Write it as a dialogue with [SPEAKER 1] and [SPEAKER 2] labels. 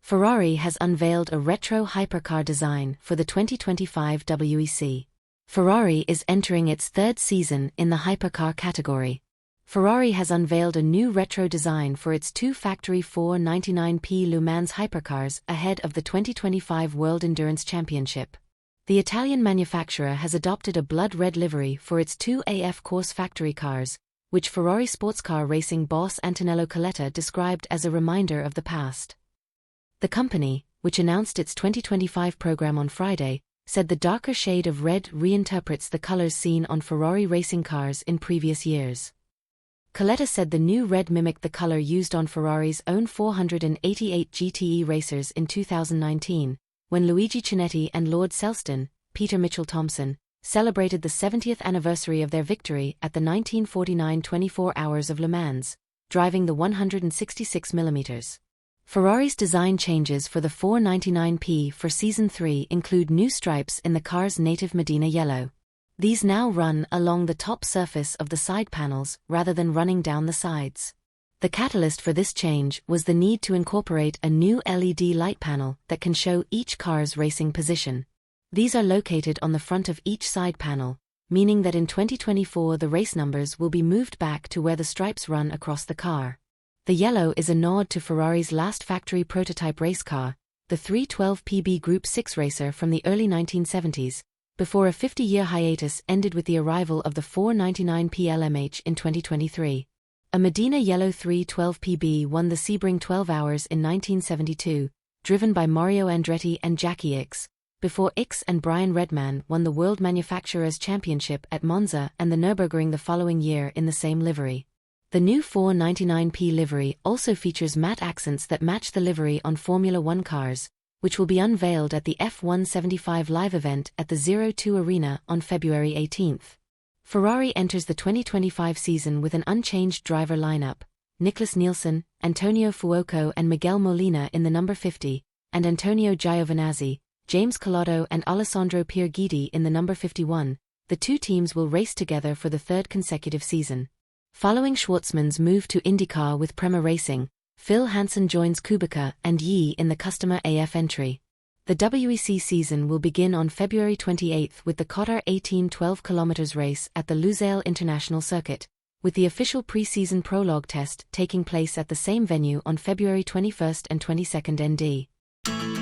[SPEAKER 1] Ferrari has unveiled a retro hypercar design for the 2025 WEC. Ferrari is entering its third season in the hypercar category. Ferrari has unveiled a new retro design for its two factory 499p Mans Hypercars ahead of the 2025 World Endurance Championship. The Italian manufacturer has adopted a blood red livery for its two AF Corse factory cars, which Ferrari sportscar racing boss Antonello Coletta described as a reminder of the past. The company, which announced its 2025 program on Friday, said the darker shade of red reinterprets the colors seen on Ferrari racing cars in previous years. Coletta said the new red mimicked the color used on Ferrari's own 488 GTE racers in 2019, when Luigi Chinetti and Lord Selsdon, Peter Mitchell-Thomson, celebrated the 70th anniversary of their victory at the 1949 24 Hours of Le Mans, driving the 166mm. Ferrari's design changes for the 499p for Season 3 include new stripes in the car's native Modena yellow. These now run along the top surface of the side panels rather than running down the sides. The catalyst for this change was the need to incorporate a new LED light panel that can show each car's racing position. These are located on the front of each side panel, meaning that in 2024 the race numbers will be moved back to where the stripes run across the car. The yellow is a nod to Ferrari's last factory prototype race car, the 312 PB Group 6 racer from the early 1970s, before a 50-year hiatus ended with the arrival of the 499p LMH in 2023. A Modena yellow 312 PB won the Sebring 12 Hours in 1972, driven by Mario Andretti and Jackie Ickx, before Ickx and Brian Redman won the World Manufacturers' Championship at Monza and the Nürburgring the following year in the same livery. The new 499p livery also features matte accents that match the livery on Formula One cars, which will be unveiled at the F175 live event at the 02 Arena on February 18. Ferrari enters the 2025 season with an unchanged driver lineup: Nicholas Nielsen, Antonio Fuoco and Miguel Molina in the number 50, and Antonio Giovinazzi, James Collado and Alessandro Pierguidi in the number 51. The two teams will race together for the third consecutive season. Following Schwartzman's move to IndyCar with Prema Racing, Phil Hansen joins Kubica and Yi in the customer AF entry. The WEC season will begin on February 28 with the Qatar 18-12 km race at the Lusail International Circuit, with the official pre-season prologue test taking place at the same venue on February 21 and 22 ND.